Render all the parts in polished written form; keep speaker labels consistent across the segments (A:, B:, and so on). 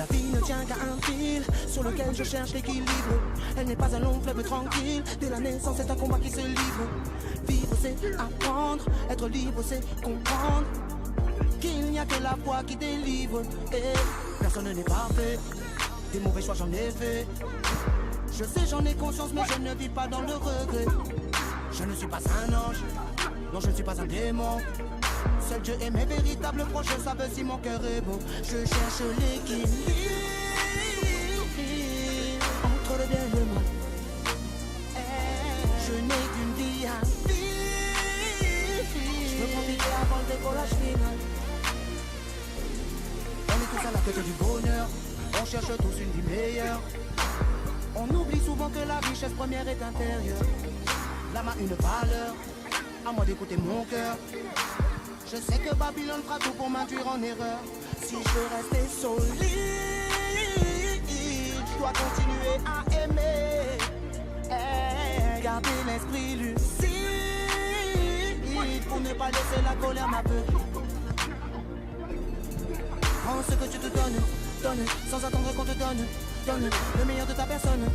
A: La vie ne tient qu'à un fil sur lequel je cherche l'équilibre. Elle n'est pas un long fleuve tranquille. Dès la naissance, c'est un combat qui se livre. Vivre, c'est apprendre. Être libre, c'est comprendre qu'il n'y a que la foi qui délivre. Et personne n'est parfait. Des mauvais choix, j'en ai fait. Je sais, j'en ai conscience, mais je ne vis pas dans le regret. Je ne suis pas un ange. Non, je ne suis pas un démon. Seul Dieu est mes véritables proches, je savais si mon cœur est beau. Je cherche l'équilibre entre le bien et le mal. Je n'ai qu'une vie à vivre. Je veux profiter avant le décollage final. On est tous à la quête du bonheur. On cherche tous une vie meilleure. On oublie souvent que la richesse première est intérieure. L'âme a une valeur. À moi d'écouter mon cœur. Je sais que Babylone fera tout pour m'induire en erreur. Si je veux rester solide, je dois continuer à aimer. Garder l'esprit lucide pour ne pas laisser la colère m'aveugler. Prends ce que tu te donnes, donne, sans attendre qu'on te donne, donne le meilleur de ta personne.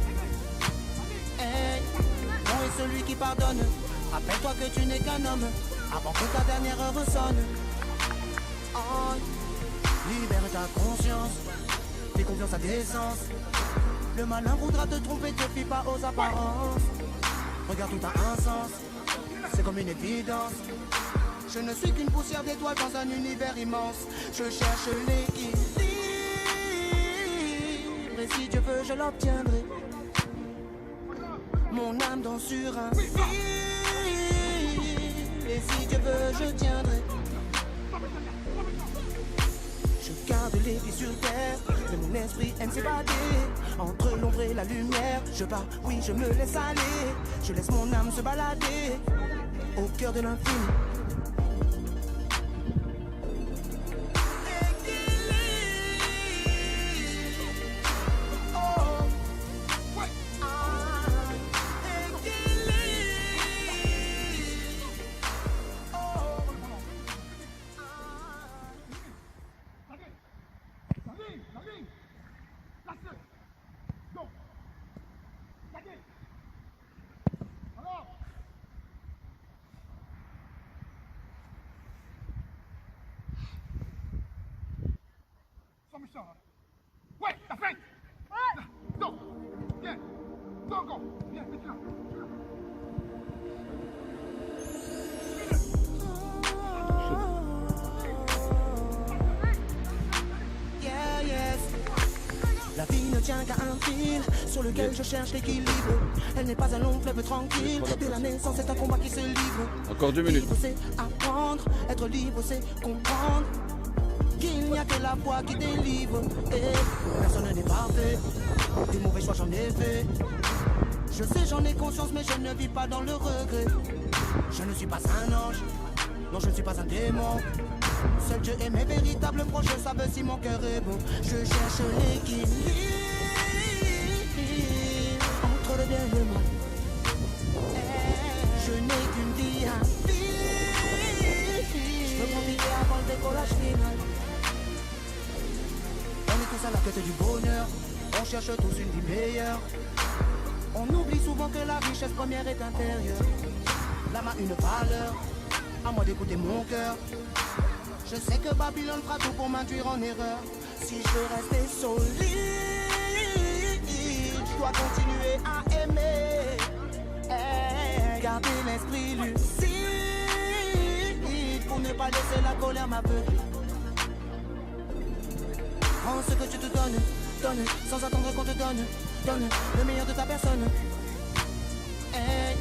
A: Hey, bon est celui qui pardonne. Rappelle-toi que tu n'es qu'un homme avant que ta dernière heure sonne. Oh, libère ta conscience, fais confiance à tes sens. Le malin voudra te tromper, te fie pas aux apparences. Regarde, tout a un sens, c'est comme une évidence. Je ne suis qu'une poussière d'étoiles dans un univers immense. Je cherche l'équilibre, et si Dieu veut, je l'obtiendrai. Mon âme danse sur un fil. Et si Dieu veut, je tiendrai. Je garde les pieds sur terre, mais mon esprit aime s'évader. Entre l'ombre et la lumière, je pars, oui, je me laisse aller. Je laisse mon âme se balader au cœur de l'infini.
B: Ouais, la fête. Ouais. Donc, viens. Donc, viens, maintenant.
A: Yeah, yes. La vie ne tient qu'à un fil sur lequel je cherche l'équilibre. Elle n'est pas un long fleuve tranquille. Dès la naissance, c'est un combat qui se livre.
C: Encore 2 minutes.
A: Vivre, c'est apprendre. Être libre, c'est comprendre qu'il n'y a que la foi qui délivre. Et personne n'est parfait. Des mauvais choix, j'en ai fait. Je sais, j'en ai conscience, mais je ne vis pas dans le regret. Je ne suis pas un ange. Non, je ne suis pas un démon. Seul Dieu est mes véritables proches, je savais si mon cœur est bon. Je cherche l'équilibre entre le bien et le mal. Je n'ai qu'une vie à vivre. Je veux profiter avant le décollage final. On est tous à la quête du bonheur. On cherche tous une vie meilleure. On oublie souvent que la richesse première est intérieure. L'âme a une valeur. À moi d'écouter mon cœur. Je sais que Babylone fera tout pour m'induire en erreur. Si je veux rester solide, je dois continuer à aimer. Garder l'esprit lucide pour ne pas laisser la colère m'aveugler. Prends ce que tu te donnes, donne, sans attendre qu'on te donne, donne le meilleur de ta personne. Hey,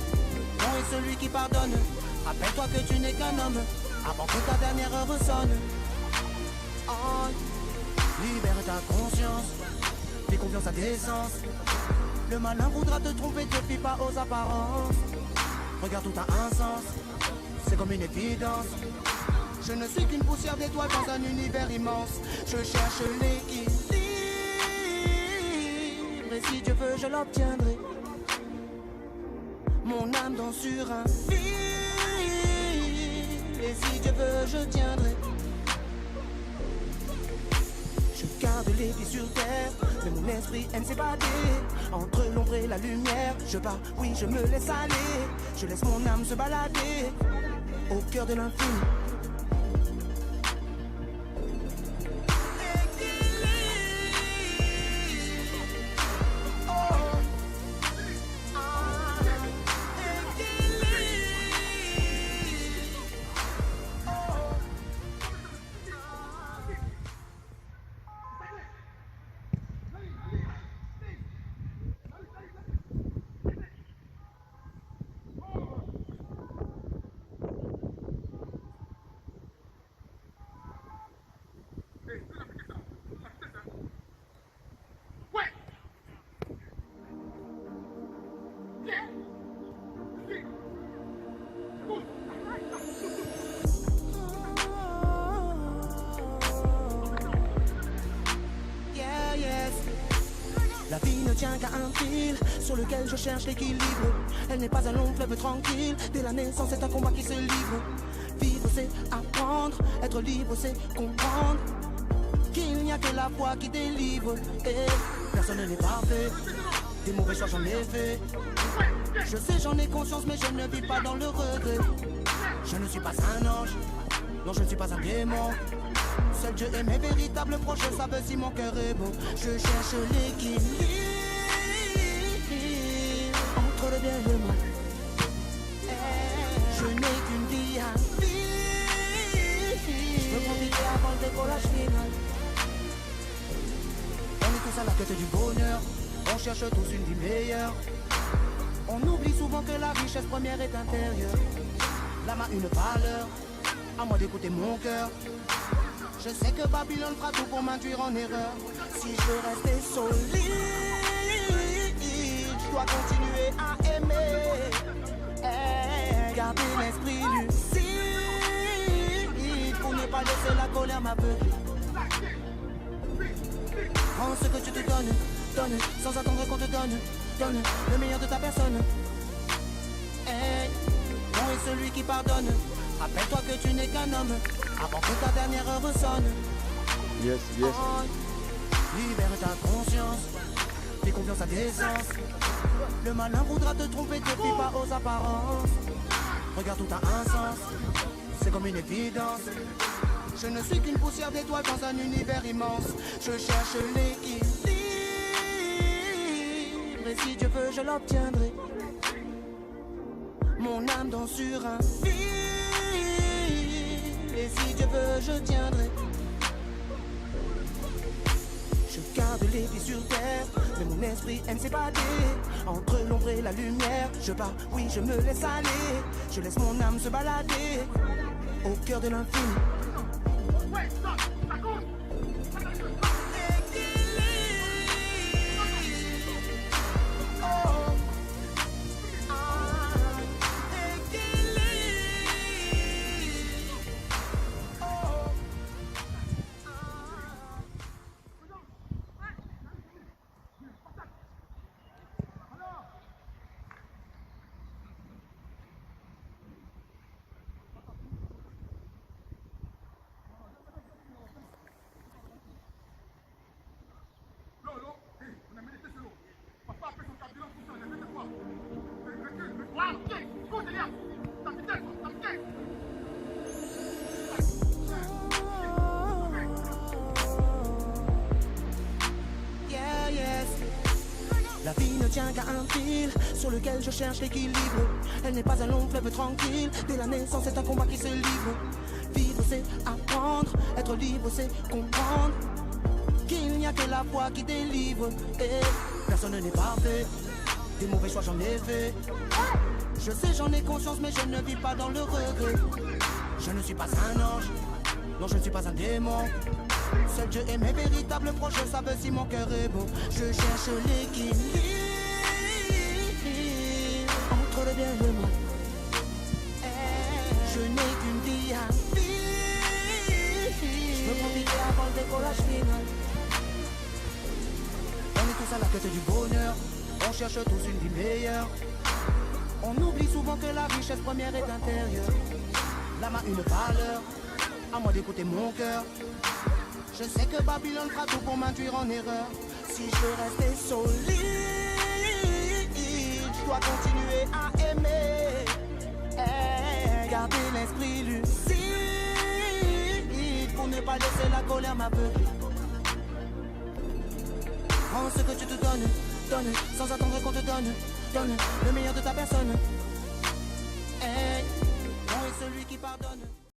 A: bon est celui qui pardonne. Rappelle-toi que tu n'es qu'un homme avant que ta dernière heure sonne. Oh, libère ta conscience, fais confiance à tes sens. Le malin voudra te tromper, te fie pas aux apparences. Regarde, tout a un sens, c'est comme une évidence. Je ne suis qu'une poussière d'étoiles dans un univers immense. Je cherche l'équilibre, et si Dieu veut, je l'obtiendrai. Mon âme danse sur un fil. Et si Dieu veut, je tiendrai. Je garde garde les pieds sur terre, mais mon esprit aime s'évader. Entre l'ombre et la lumière, je pars, oui je me laisse aller. Je laisse mon âme se balader au cœur de l'infini.
C: La vie ne tient qu'à un fil sur lequel je cherche l'équilibre. Elle n'est pas un long fleuve tranquille. Dès la naissance, c'est un combat qui se livre. Vivre, c'est apprendre. Être libre, c'est comprendre qu'il n'y a que la foi qui délivre. Et personne n'est parfait. Des mauvais choix, j'en ai fait. Je sais, j'en ai conscience, mais je ne vis pas dans le regret. Je ne suis pas un ange. Non, je ne suis pas un démon. Seul Dieu est mes véritables proches, savent si mon cœur est beau. Je cherche l'équilibre entre le bien et le mal. Je n'ai qu'une vie à vivre. Je veux profiter avant le décollage final. On est tous à la quête du bonheur. On cherche tous une vie meilleure. On oublie souvent que la richesse première est intérieure. L'âme a une valeur, à moi d'écouter mon cœur. Je sais que Babylone fera tout pour m'induire en erreur. Si je veux rester solide, je dois continuer à aimer. Garder l'esprit lucide pour ne pas laisser la colère m'aveugler. Prends ce que tu te donnes, donne, sans attendre qu'on te donne, donne le meilleur de ta personne. Hey, bon est celui qui pardonne. Rappelle-toi que tu n'es qu'un homme avant que ta dernière heure sonne.
D: Yes, yes.
C: Oh, libère ta conscience, fais confiance à tes sens. Le malin voudra te tromper, te fie pas aux apparences. Regarde, tout a un sens, c'est comme une évidence. Je ne suis qu'une poussière d'étoiles dans un univers immense. Je cherche l'équilibre, et si Dieu veut, je l'obtiendrai. Mon âme danse sur un fil, et si Dieu veut, je tiendrai. Je garde les pieds sur terre, mais mon esprit aime s'évader. Entre l'ombre et la lumière, je pars, oui, je me laisse aller. Je laisse mon âme se balader au cœur de l'infini. La vie ne tient qu'à un fil sur lequel je cherche l'équilibre. Elle n'est pas un long fleuve tranquille. Dès la naissance, c'est un combat qui se livre. Vivre, c'est apprendre. Être libre, c'est comprendre qu'il n'y a que la foi qui délivre. Et personne n'est parfait. Des mauvais choix, j'en ai fait. Je sais, j'en ai conscience, mais je ne vis pas dans le regret. Je ne suis pas un ange. Non, je ne suis pas un démon. Seul Dieu est mes véritables proches, savent si mon cœur est beau. Je cherche l'équilibre entre le bien et le mal. Je n'ai qu'une vie à vivre. Je veux profiter avant le décollage final. On est tous à la quête du bonheur. On cherche tous une vie meilleure. On oublie souvent que la richesse première est intérieure. L'âme a une valeur, à moi d'écouter mon cœur.
A: Je sais que Babylone fera tout pour m'induire en erreur.
C: Si je veux rester solide, je dois continuer à aimer. Garder l'esprit lucide pour ne pas laisser la colère m'aveugler.
A: Prends ce que tu te donnes, donne, sans attendre qu'on te donne, donne le meilleur de ta personne. Hey, bon est celui qui pardonne.